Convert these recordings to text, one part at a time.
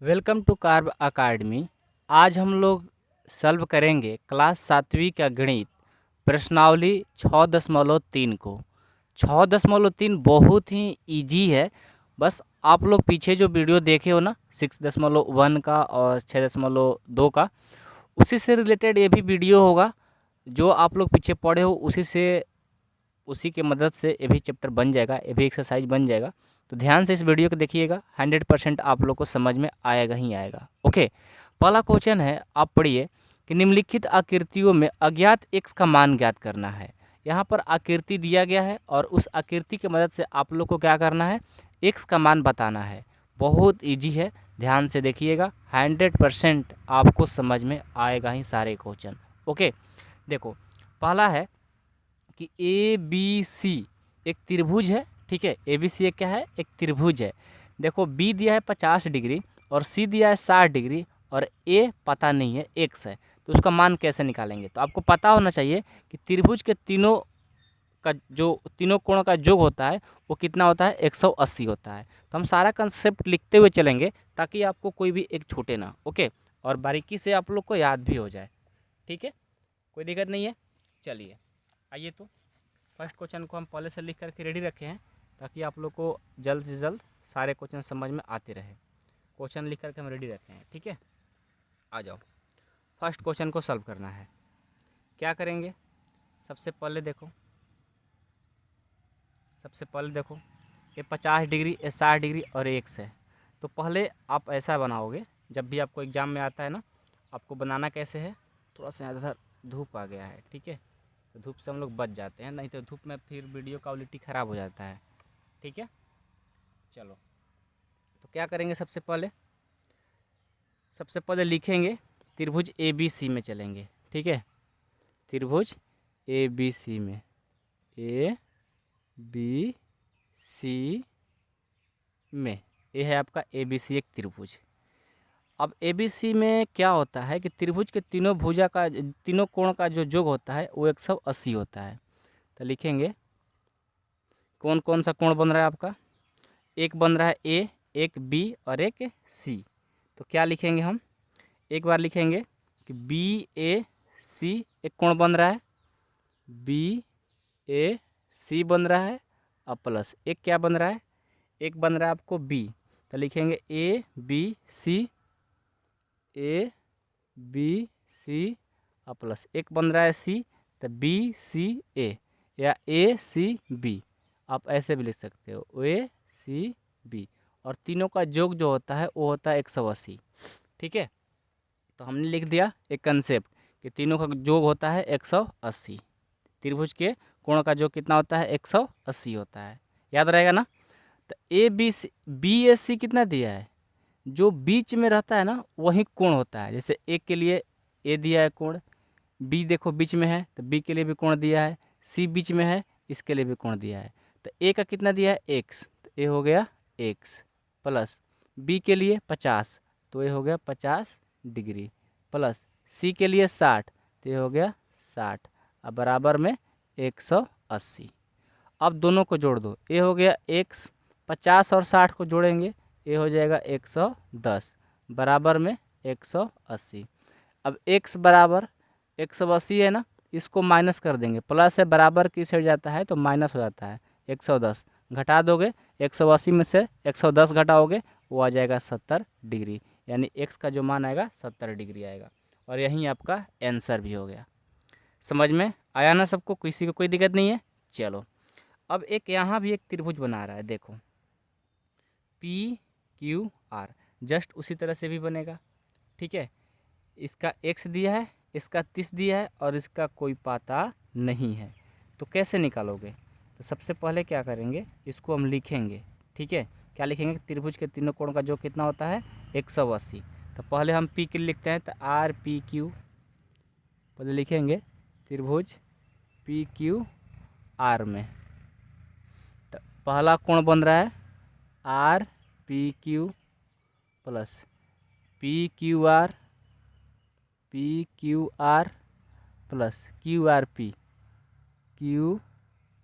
Welcome to carb academy. आज हम लोग सॉल्व करेंगे क्लास 7वीं का गणित प्रश्नावली 6.3 को। 6.3 बहुत ही इजी है। बस आप लोग पीछे जो वीडियो देखे हो ना 6.1 का और 6.2 का, उसी से रिलेटेड ये भी वीडियो होगा। जो आप लोग पीछे पढ़े हो उसी के मदद से ये भी चैप्टर बन जाएगा, ये भी एक्सरसाइज बन जाएगा। तो ध्यान से इस वीडियो को देखिएगा, 100% आप लोग को समझ में आएगा ही आएगा। ओके, पहला क्वेश्चन है, आप पढ़िए कि निम्नलिखित आकृतियों में अज्ञात x का मान ज्ञात करना है। यहाँ पर आकृति दिया गया है और उस आकृति की मदद से आप लोग को क्या करना है, x का मान बताना है। बहुत ईजी है, ध्यान से देखिएगा, 100% आपको समझ में आएगा ही सारे क्वेश्चन। ओके, देखो पहला है कि ए बी सी एक त्रिभुज है। ठीक है, ए बी सी एक क्या है, एक त्रिभुज है। देखो बी दिया है 50 डिग्री और सी दिया है 60 डिग्री और ए पता नहीं है, एक्स है। तो उसका मान कैसे निकालेंगे? तो आपको पता होना चाहिए कि त्रिभुज के तीनों कोणों का योग होता है वो कितना होता है, 180 होता है। तो हम सारा कंसेप्ट लिखते हुए चलेंगे ताकि आपको कोई भी एक छूटे ना। ओके, और बारीकी से आप लोग को याद भी हो जाए। ठीक है, कोई दिक्कत नहीं है। चलिए आइए, तो फर्स्ट क्वेश्चन को हम पहले से लिख करके रेडी रखे हैं ताकि आप लोग को जल्द से जल्द सारे क्वेश्चन समझ में आते रहे। क्वेश्चन लिख करके हम रेडी रखे हैं। ठीक है, आ जाओ, फर्स्ट क्वेश्चन को सॉल्व करना है। क्या करेंगे? सबसे पहले देखो ये 50 डिग्री, ये 60 डिग्री और ये एक्स है। तो पहले आप ऐसा बनाओगे, जब भी आपको एग्जाम में आता है ना, आपको बनाना कैसे है, थोड़ा सा इधर धूप आ गया है। ठीक है, तो धूप से हम लोग बच जाते हैं, नहीं तो धूप में फिर वीडियो क्वालिटी ख़राब हो जाता है। ठीक है, चलो तो क्या करेंगे, सबसे पहले लिखेंगे त्रिभुज ए बी सी में चलेंगे। ठीक है, त्रिभुज ए बी सी में, ए बी सी में, ये है आपका ए बी सी एक त्रिभुज। अब ए बी सी में क्या होता है कि त्रिभुज के तीनों कोण का जो योग होता है वो 180 होता है। तो लिखेंगे कौन कौन सा कोण बन रहा है आपका, एक बन रहा है ए, एक बी और एक सी। तो क्या लिखेंगे हम, एक बार लिखेंगे कि बी ए सी एक कोण बन रहा है, बी ए सी बन रहा है, और प्लस एक क्या बन रहा है, एक बन रहा है आपको बी। तो लिखेंगे A B C, A B C और प्लस एक बन रहा है सी, तो बी सी ए या ए सी बी, आप ऐसे भी लिख सकते हो, ए सी बी। और तीनों का योग जो होता है वो होता है 180। ठीक है, तो हमने लिख दिया एक कंसेप्ट कि तीनों का योग होता है 180। त्रिभुज के कोण का योग कितना होता है, 180 होता है, याद रहेगा ना। तो ए बी सी, बी ए सी कितना दिया है, जो बीच में रहता है ना वही कोण होता है। जैसे एक के लिए ए दिया है कोण, बी देखो बीच में है तो बी के लिए भी कोण दिया है, सी बीच में है इसके लिए भी कोण दिया है। तो ए का कितना दिया है, एक्स, तो ए हो गया एक्स, प्लस बी के लिए 50 तो ये हो गया 50 डिग्री, प्लस सी के लिए 60 तो ये हो गया 60, अब बराबर में 180। अब दोनों को जोड़ दो, ये हो गया एक्स, 50 और 60 को जोड़ेंगे ये हो जाएगा 110, बराबर में 180। अब x बराबर 180 है ना, इसको माइनस कर देंगे, प्लस है बराबर किस हो जाता है तो माइनस हो जाता है, 110 घटा दोगे 180 में से 110 घटाओगे वो आ जाएगा 70 डिग्री, यानी x का जो मान आएगा 70 डिग्री आएगा। और यहीं आपका आंसर भी हो गया। समझ में आया ना सबको, किसी को कोई दिक्कत नहीं है। चलो अब एक यहाँ भी एक त्रिभुज बना रहा है, देखो पी क्यू आर, जस्ट उसी तरह से भी बनेगा। ठीक है, इसका x दिया है, इसका 30 दिया है और इसका कोई पता नहीं है, तो कैसे निकालोगे? तो सबसे पहले क्या करेंगे, इसको हम लिखेंगे। ठीक है, क्या लिखेंगे, त्रिभुज के तीनों कोण का जो कितना होता है 180। तो पहले हम p के लिए लिखते हैं, तो आर पी क्यू पहले लिखेंगे, त्रिभुज पी क्यू आर में। तो पहला कोण बन रहा है are P Q plus P Q R, P Q R plus Q R P, Q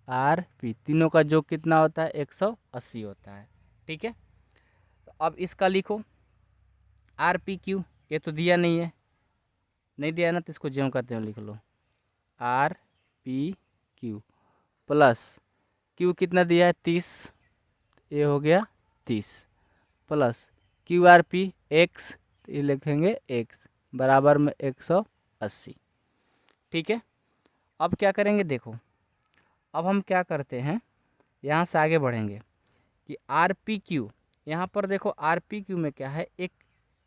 R P, तीनों का जो कितना होता है 180 होता है। ठीक है, तो अब इसका लिखो, आर पी क्यू ये तो दिया नहीं है, नहीं दिया ना, तो इसको ज्यों करते हैं लिख लो, R P Q plus Q कितना दिया है 30, ये हो गया 30 plus Q R P X, तो ये लिखेंगे एक्स बराबर में 180। ठीक है, अब क्या करेंगे देखो, अब हम क्या करते हैं, यहाँ से आगे बढ़ेंगे कि आर पी क्यू, यहाँ पर देखो आर पी क्यू में क्या है, एक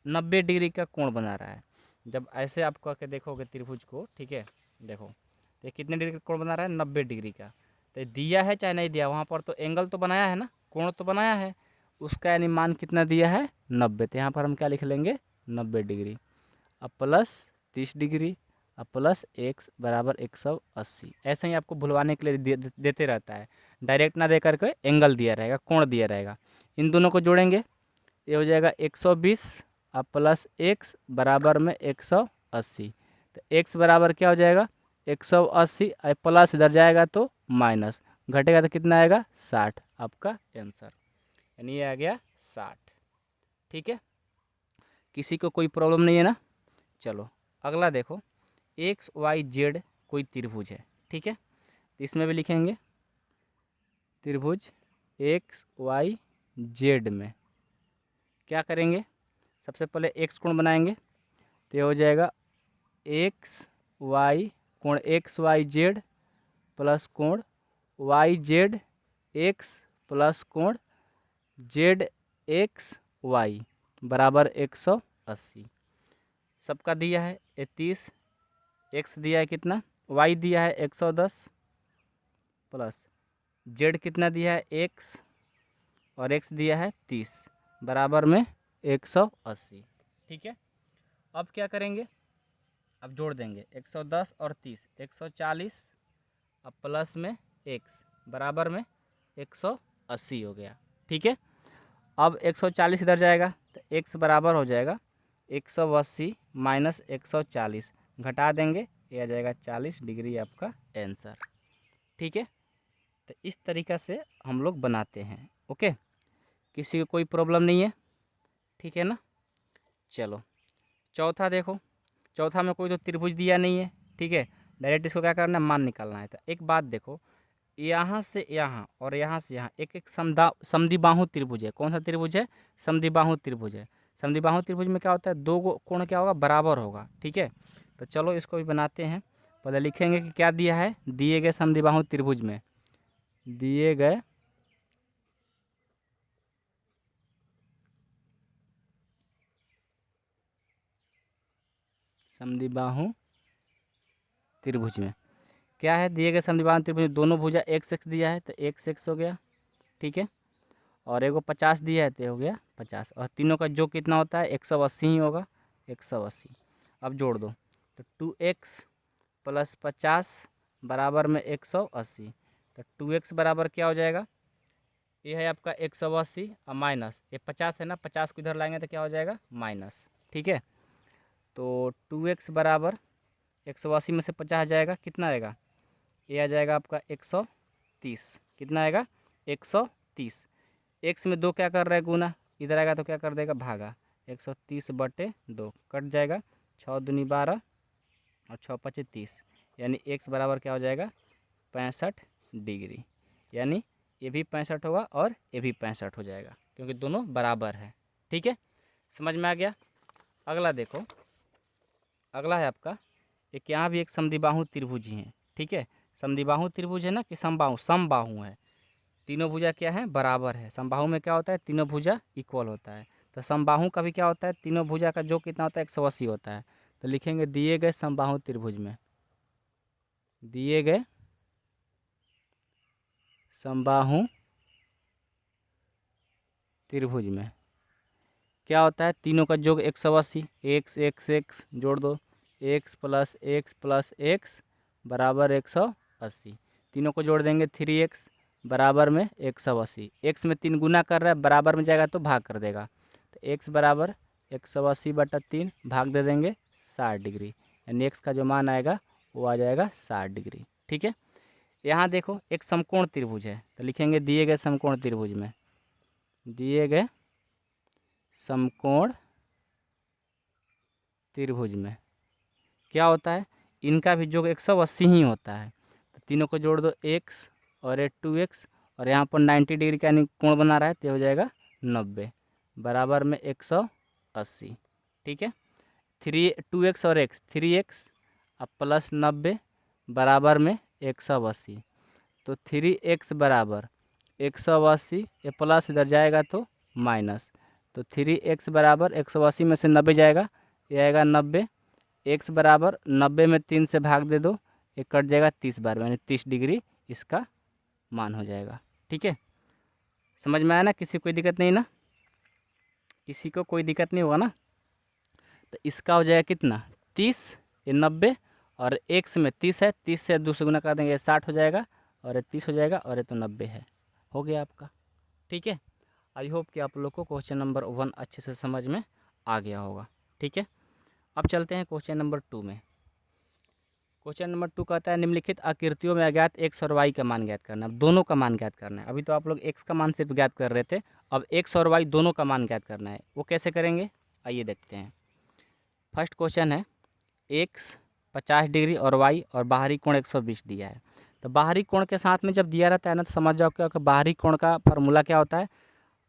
90 डिग्री का कोण बना रहा है। जब ऐसे आप कह के देखोगे त्रिभुज को, ठीक है, देखो तो कितने डिग्री का कोण बना रहा है, 90 डिग्री का। तो दिया है चाहे नहीं दिया, वहाँ पर तो एंगल तो बनाया है ना, कोण तो बनाया है, उसका यानी मान कितना दिया है 90। तो यहाँ पर हम क्या लिख लेंगे 90 डिग्री, अब प्लस 30 डिग्री, अब प्लस एक्स बराबर 180। ऐसे ही आपको भुलवाने के लिए देते रहता है, डायरेक्ट ना दे करके एंगल दिया रहेगा, कोण दिया रहेगा। इन दोनों को जोड़ेंगे, ये हो जाएगा 120 अब प्लस एक्स बराबर में 180। तो एक्स बराबर क्या हो जाएगा 180, प्लस इधर जाएगा तो माइनस, घटेगा तो कितना आएगा 60, आपका आंसर यानी ये आ गया 60। ठीक है, किसी को कोई प्रॉब्लम नहीं है ना। चलो अगला देखो, एक्स वाई जेड कोई त्रिभुज है, ठीक है, तो इसमें भी लिखेंगे त्रिभुज एक्स वाई जेड में क्या करेंगे, सबसे पहले एक्स कोण बनाएंगे, तो ये हो जाएगा एक्स वाई कोण एक्स वाई जेड प्लस कोण वाई जेड एक्स प्लस कोण जेड एक्स वाई बराबर 180। सबका दिया है 30, एक्स दिया है कितना, वाई दिया है 110 प्लस जेड कितना दिया है एक्स और एक्स दिया है 30 बराबर में 180। ठीक है, अब क्या करेंगे, अब जोड़ देंगे 110 और 30 140, अब प्लस में एक्स बराबर में 180 हो गया। ठीक है, अब 140 इधर जाएगा तो एक्स बराबर हो जाएगा 180 माइनस 140, घटा देंगे, ये आ जाएगा 40 डिग्री आपका आंसर। ठीक है, तो इस तरीक़ा से हम लोग बनाते हैं। ओके, किसी को कोई प्रॉब्लम नहीं है, ठीक है ना। चलो चौथा देखो, चौथा में कोई तो त्रिभुज दिया नहीं है, ठीक है, डायरेक्ट इसको क्या करना है, मान निकालना है। तो एक बात देखो, यहाँ से यहाँ और यहाँ से यहाँ एक एक समद्विबाहु त्रिभुज है। कौन सा त्रिभुज है, समद्विबाहु त्रिभुज है। समद्विबाहु त्रिभुज में क्या होता है, दो कोण क्या होगा, बराबर होगा। ठीक है, तो चलो इसको भी बनाते हैं। पहले लिखेंगे कि क्या दिया है, दिए गए समद्विबाहु त्रिभुज में, दिए गए समद्विबाहु त्रिभुज में क्या है, दिए गए समद्विबाहु त्रिभुज में दोनों भुजा एक्स एक्स दिया है, तो एक्स एक्स हो गया। ठीक है, और एगो 50 दिया है तो हो गया 50, और तीनों का जो कितना होता है 180 ही होगा, 180। अब जोड़ दो, तो 2x प्लस 50 बराबर में 180, तो 2x बराबर क्या हो जाएगा, ये है आपका 180 और माइनस ये 50 है ना, 50 को इधर लाएंगे तो क्या हो जाएगा माइनस। ठीक है, तो 2x बराबर 180 में से 50 जाएगा, कितना आएगा, ये आ जाएगा आपका 130। कितना आएगा 130। एक्स में 2 क्या कर रहा है गुना, इधर आएगा तो क्या कर देगा भागा, 130/2 कट जाएगा, 6 दूनी 12 और 6 5 30, यानी एक्स बराबर क्या हो जाएगा 65 डिग्री। यानी ये भी 65 होगा और ये भी 65 हो जाएगा, क्योंकि दोनों बराबर है। ठीक है, समझ में आ गया। अगला देखो, अगला है आपका एक, यहाँ भी एक समद्विबाहु त्रिभुज ही है। ठीक है, समद्विबाहु त्रिभुज है ना कि समबाहु, समबाहु है, तीनों भुजा क्या है बराबर है। समबाहु में क्या होता है, तीनों भुजा इक्वल होता है। तो समबाहु का भी क्या होता है, तीनों भुजा का जो कितना होता है 180 होता है। तो लिखेंगे दिए गए समबाहु त्रिभुज में, दिए गए समबाहु त्रिभुज में क्या होता है, तीनों का योग 180, एक्स एक्स एक्स जोड़ दो, एक्स प्लस एक्स बराबर 180, तीनों को जोड़ देंगे 3x बराबर में 180। एक्स में 3 गुना कर रहा है, बराबर में जाएगा तो भाग कर देगा, तो एक्स बराबर 180/3 भाग दे देंगे 60 डिग्री, यानी एक्स का जो मान आएगा वो आ जाएगा 60 डिग्री। ठीक है, यहाँ देखो एक समकोण त्रिभुज है, तो लिखेंगे दिए गए समकोण त्रिभुज में, दिए गए समकोण त्रिभुज में क्या होता है, इनका भी योग 180 ही होता है। तो तीनों को जोड़ दो, x और ये 2x, और यहाँ पर 90 डिग्री का यानी कोण बना रहा है, तो हो जाएगा 90 बराबर में 180। ठीक है, 2x और x 3x अब प्लस 90 बराबर में 180। तो 3x बराबर 180, ये प्लस इधर जाएगा तो माइनस, तो 3x बराबर 180 में से 90 जाएगा, ये आएगा 90। x बराबर 90 में 3 से भाग दे दो, ये कट जाएगा 30 बार, यानी 30 डिग्री इसका मान हो जाएगा। ठीक है, समझ में आया ना, किसी को कोई दिक्कत नहीं ना, किसी को कोई दिक्कत नहीं होगा ना। तो इसका हो जाएगा कितना, 30, ये 90, और x में 30 है, 30 से 2 से गुना कर देंगे 60 हो जाएगा, और ये 30 हो जाएगा, और ये तो 90 है, हो गया आपका। ठीक है, आई होप कि आप लोग को क्वेश्चन नंबर 1 अच्छे से समझ में आ गया होगा। ठीक है, अब चलते हैं क्वेश्चन नंबर 2 में। क्वेश्चन नंबर 2 कहता है निम्नलिखित आकृतियों में अज्ञात x और y का मान ज्ञात करना है। अब दोनों का मान ज्ञात करना है। अभी तो आप लोग x का मान सिर्फ ज्ञात कर रहे थे, अब x और y दोनों का मान ज्ञात करना है। वो कैसे करेंगे, आइए देखते हैं। फर्स्ट क्वेश्चन है x 50 डिग्री और y और बाहरी कोण 120 दिया है। तो बाहरी कोण के साथ में जब दिया रहता है ना, तो समझ जाओ क्या, बाहरी कोण का फार्मूला क्या होता है,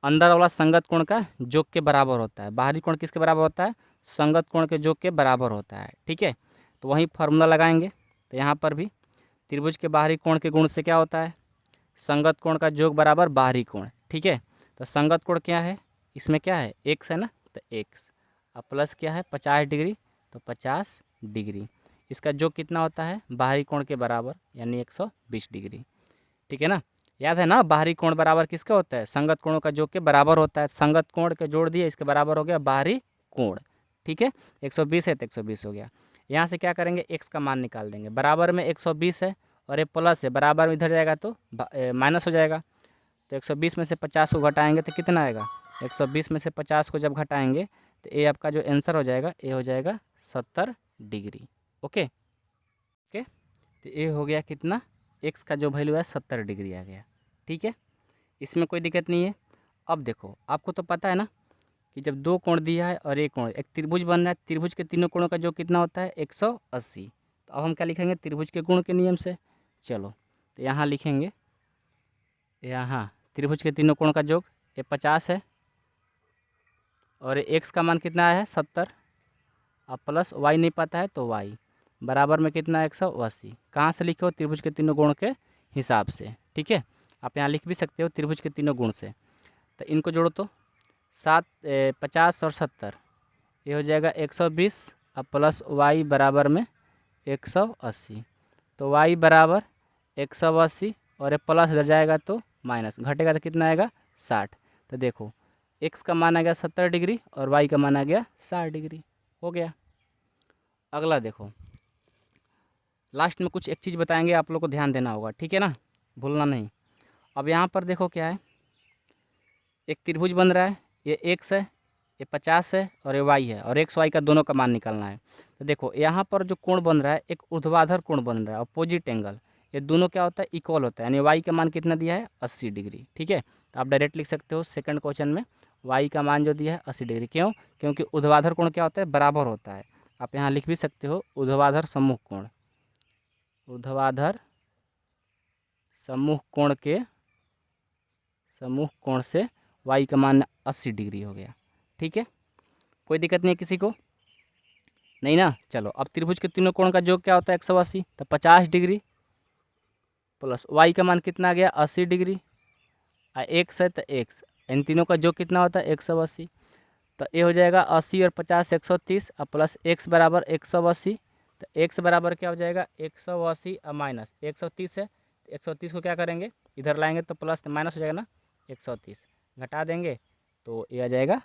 अंदर वाला संगत कोण का योग के बराबर होता है। बाहरी कोण किसके बराबर होता है, संगत कोण के योग के बराबर होता है। ठीक है, तो वही फार्मूला लगाएंगे। तो यहाँ पर भी त्रिभुज के बाहरी कोण के गुण से क्या होता है, संगत कोण का योग बराबर बाहरी कोण। ठीक है, तो संगत कोण क्या है, इसमें क्या है, x है ना, तो x अब प्लस क्या है 50 डिग्री, तो 50 डिग्री, इसका योग कितना होता है, बाहरी कोण के बराबर यानी 120 डिग्री। ठीक है ना, याद है ना, बाहरी कोण बराबर किसका होता है, संगत कोणों का योग के बराबर होता है। संगत कोण के जोड़ दिए, इसके बराबर हो गया बाहरी कोण। ठीक है, 120 है तो 120 हो गया। यहाँ से क्या करेंगे, x का मान निकाल देंगे। बराबर में 120 है और ये प्लस है, बराबर में इधर जाएगा तो माइनस हो जाएगा। तो 120 में से 50 को घटाएंगे तो कितना आएगा, 120 में से 50 को जब घटाएंगे तो ये आपका जो आंसर हो जाएगा, ये हो जाएगा 70 डिग्री। ओके ओके, तो ये हो गया कितना, x का जो वैल्यू है 70 डिग्री आ गया। ठीक है, इसमें कोई दिक्कत नहीं है। अब देखो, आपको तो पता है ना कि जब दो कोण दिया है और एक कोण, एक त्रिभुज बन रहा है, त्रिभुज के तीनों कोणों का जो कितना होता है 180। तो अब हम क्या लिखेंगे, त्रिभुज के गुण के नियम से। चलो, तो यहाँ लिखेंगे, यहाँ त्रिभुज के तीनों कोण का योग ये 50 है, और x का मान कितना है 70, अब प्लस y नहीं पता है तो y बराबर में कितना है 180। कहाँ से लिखे हो, त्रिभुज के तीनों गुण के हिसाब से। ठीक है, आप यहाँ लिख भी सकते हो त्रिभुज के तीनों गुण से। तो इनको जोड़ो तो 50 और 70, ये हो जाएगा 120, अब प्लस y बराबर में 180। तो y बराबर 180 और ये प्लस इधर जाएगा तो माइनस, घटेगा तो कितना आएगा 60। तो देखो, x का मान आ गया 70 डिग्री और y का मान आ गया 60 डिग्री, हो गया। अगला देखो, लास्ट में कुछ एक चीज़ बताएंगे, आप लोग को ध्यान देना होगा। ठीक है ना, भूलना नहीं। अब यहाँ पर देखो क्या है, एक त्रिभुज बन रहा है, ये x है, ये 50 है और ये y है, और x y का दोनों का मान निकालना है। तो देखो यहाँ पर जो कोण बन रहा है, एक ऊर्ध्वाधर कोण बन रहा है, अपोजिट एंगल, ये दोनों क्या होता है, इक्वल होता है, यानी y का मान कितना दिया है 80 डिग्री। ठीक है, तो आप डायरेक्ट लिख सकते हो सेकंड क्वेश्चन में y का मान जो दिया है 80 डिग्री। क्यों, क्योंकि ऊर्ध्वाधर कोण क्या होता है, बराबर होता है। आप यहाँ लिख भी सकते हो ऊर्ध्वाधर सम्मुख कोण, ऊर्ध्वाधर सम्मुख कोण के सम्मुख कोण से y का मान 80 डिग्री हो गया। ठीक है, कोई दिक्कत नहीं है किसी को, नहीं ना। चलो, अब त्रिभुज के तीनों कोण का योग क्या होता है 180, तो 50 डिग्री प्लस y का मान कितना आ गया 80 डिग्री, x है तो x, इन तीनों का योग कितना होता है 180। तो ये हो जाएगा 80 और 50 130, और प्लस x बराबर 180। तो x बराबर क्या हो जाएगा 180 और माइनस 130 है, 130 को क्या करेंगे, इधर लाएंगे तो प्लस माइनस हो जाएगा ना, 130 घटा देंगे तो ये आ जाएगा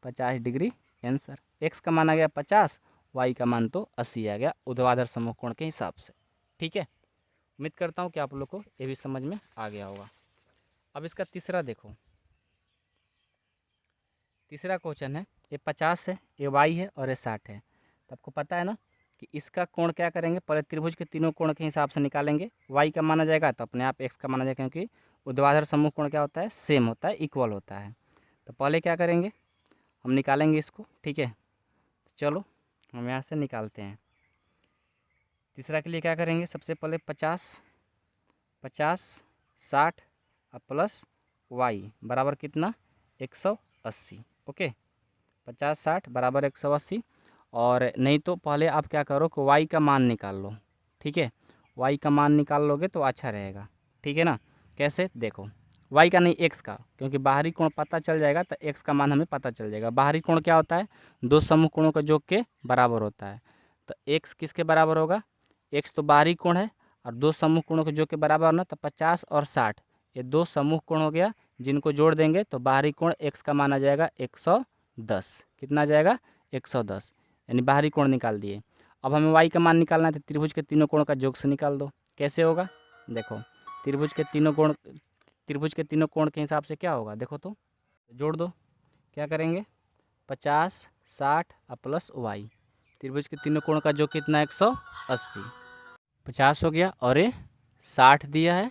50 डिग्री आंसर। x का मान आ गया 50, y का मान तो 80 आ गया ऊर्ध्वाधर समकोण कोण के हिसाब से। ठीक है, उम्मीद करता हूँ कि आप लोग को ये भी समझ में आ गया होगा। अब इसका तीसरा देखो, तीसरा क्वेश्चन है, ये 50 है, ये y है और ये 60 है। तो आपको पता है ना कि इसका कोण क्या करेंगे, पहले त्रिभुज के तीनों कोण के हिसाब से निकालेंगे। y का माना जाएगा तो अपने आप x का माना जाएगा, क्योंकि ऊर्ध्वाधर सम्मुख कोण क्या होता है, सेम होता है, इक्वल होता है। तो पहले क्या करेंगे, हम निकालेंगे इसको। ठीक है, चलो हम यहाँ से निकालते हैं। तीसरा के लिए क्या करेंगे, सबसे पहले 50 60 और प्लस वाई बराबर कितना 180। ओके, 50 60 बराबर 180। और नहीं तो पहले आप क्या करो कि वाई का मान निकाल लो। ठीक है, वाई का मान निकाल लोगे तो अच्छा रहेगा। ठीक है ना, कैसे देखो, वाई का नहीं एक्स का, क्योंकि बाहरी कोण पता चल जाएगा तो एक्स का मान हमें पता चल जाएगा। बाहरी कोण क्या होता है, दो समूह कोणों का योग के बराबर होता है। तो एक्स किसके बराबर होगा, एक्स तो बाहरी कोण है और दो समूह कोणों के योग के बराबर ना, तो 50 और 60 ये दो समूह कोण हो गया, जिनको जोड़ देंगे तो बाहरी कोण एक्स का मान आ जाएगा 110। कितना आ जाएगा 110, यानी बाहरी कोण निकाल दिए। अब हमें वाई का मान निकालना है, तो त्रिभुज के तीनों कोण का योग से निकाल दो। कैसे होगा देखो, त्रिभुज के तीनों कोण के हिसाब से क्या होगा देखो, तो जोड़ दो। क्या करेंगे 50 60 और प्लस वाई, त्रिभुज के तीनों कोण का योग कितना 180। 50 हो गया और ये 60 दिया है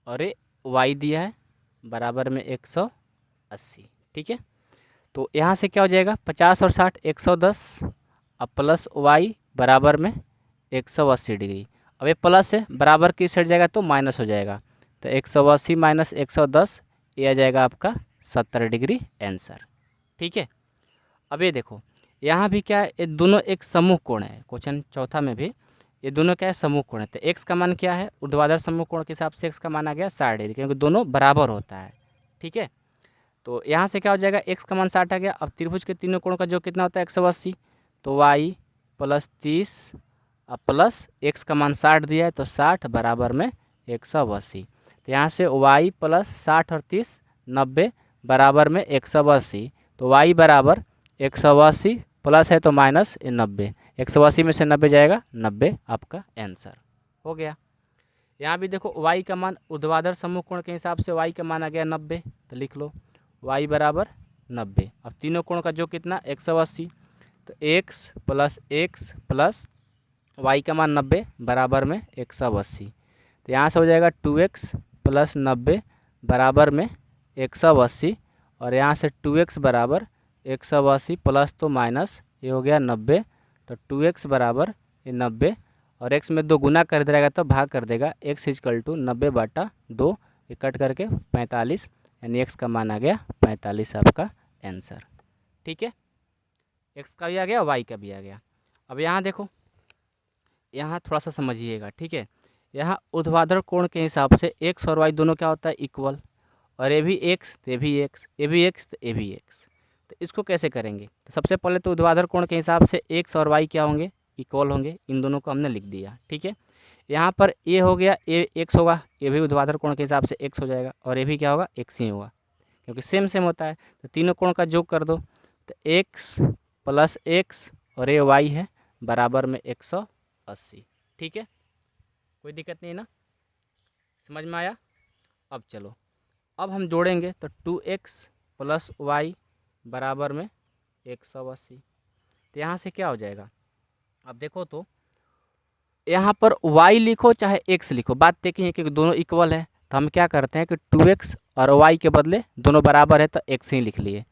और ये वाई दिया है बराबर में 180। ठीक है, तो यहाँ से क्या हो जाएगा 50 और 60 110 और प्लस वाई बराबर में 180 डिग्री। अब ये प्लस है, बराबर की साइड जाएगा तो माइनस हो जाएगा, तो 180 माइनस 110 ये आ जाएगा आपका 70 डिग्री आंसर। ठीक है, अब ये देखो यहाँ भी क्या है, ये दोनों एक समूह कोण है। क्वेश्चन चौथा में भी ये दोनों क्या है, समूह कोण है। तो एक्स का मान क्या है, ऊर्ध्वाधर समूह कोण के हिसाब से एक्स का मान आ गया 60 डिग्री, क्योंकि दोनों बराबर होता है। ठीक है, तो यहाँ से क्या हो जाएगा, एक्स का मान 60 आ गया। अब त्रिभुज के तीनों कोणों का जो कितना होता है 180, तो वाई प्लस 30 और प्लस एक्स का मान 60 दिया है, तो 60 बराबर में 180। तो यहाँ से वाई प्लस 60 और 30 90 बराबर में 180। तो वाई बराबर 180 प्लस है तो माइनस 90, 180 में से 90 जाएगा 90, आपका आंसर हो गया। यहाँ भी देखो y का मान ऊर्ध्वाधर समूह कोण के हिसाब से y का मान आ गया 90, तो लिख लो y बराबर 90। अब तीनों कोण का जो कितना 180, तो x प्लस y का मान 90 बराबर में 180। तो यहाँ से हो जाएगा 2x प्लस 90 बराबर में 180, और यहाँ से 2x बराबर 180 प्लस तो माइनस ये हो गया 90, तो 2x बराबर ये 90, और x में 2 गुना कर देगा तो भाग कर देगा, x इजकल टू 90/2, ये कट करके 45, यानी x का मान आ गया 45 आपका आंसर। ठीक है, x का भी आ गया y का भी आ गया। अब यहाँ देखो, यहाँ थोड़ा सा समझिएगा। ठीक है, यहाँ ऊर्ध्वाधर कोण के हिसाब से x और y दोनों क्या होता है इक्वल, और ये भी x तो ये भी x, ये भी x तो ये भी x। तो इसको कैसे करेंगे, तो सबसे पहले तो ऊर्ध्वाधर कोण के हिसाब से x और y क्या होंगे इक्वल होंगे, इन दोनों को हमने लिख दिया। ठीक है, यहाँ पर ये हो गया ये x होगा, ये भी ऊर्ध्वाधर कोण के हिसाब से x हो जाएगा, और ये भी क्या होगा x ही होगा, क्योंकि सेम होता है। तो तीनों कोण का योग कर दो, तो x प्लस x और ये y है बराबर में 180। ठीक है, कोई दिक्कत नहीं ना, समझ में आया। अब चलो, अब हम जोड़ेंगे तो 2x प्लस वाई बराबर में 180। तो यहाँ से क्या हो जाएगा, अब देखो तो यहाँ पर y लिखो चाहे x लिखो, बात देखें कि दोनों इक्वल है, तो हम क्या करते हैं कि 2x और y के बदले दोनों बराबर है तो x ही लिख लिए,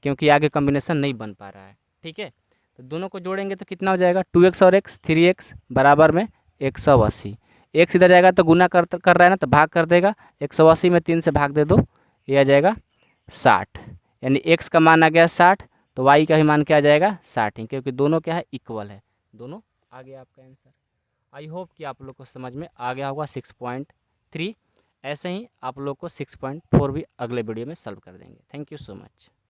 क्योंकि आगे कॉम्बिनेशन नहीं बन पा रहा है। ठीक है, तो दोनों को जोड़ेंगे तो कितना हो जाएगा 2x और x 3x बराबर में 180। x इधर जाएगा तो गुना कर रहा है ना, तो भाग कर देगा, 180 में 3 से भाग दे दो, ये आ जाएगा 60, यानी x का मान आ गया 60, तो y का भी मान क्या आ जाएगा 60 ही, क्योंकि दोनों क्या है इक्वल है, दोनों आ गया आपका आंसर। आई होप कि आप लोग को समझ में आ गया होगा 6.3। ऐसे ही आप लोग को 6.4 भी अगले वीडियो में सॉल्व कर देंगे। Thank you so much.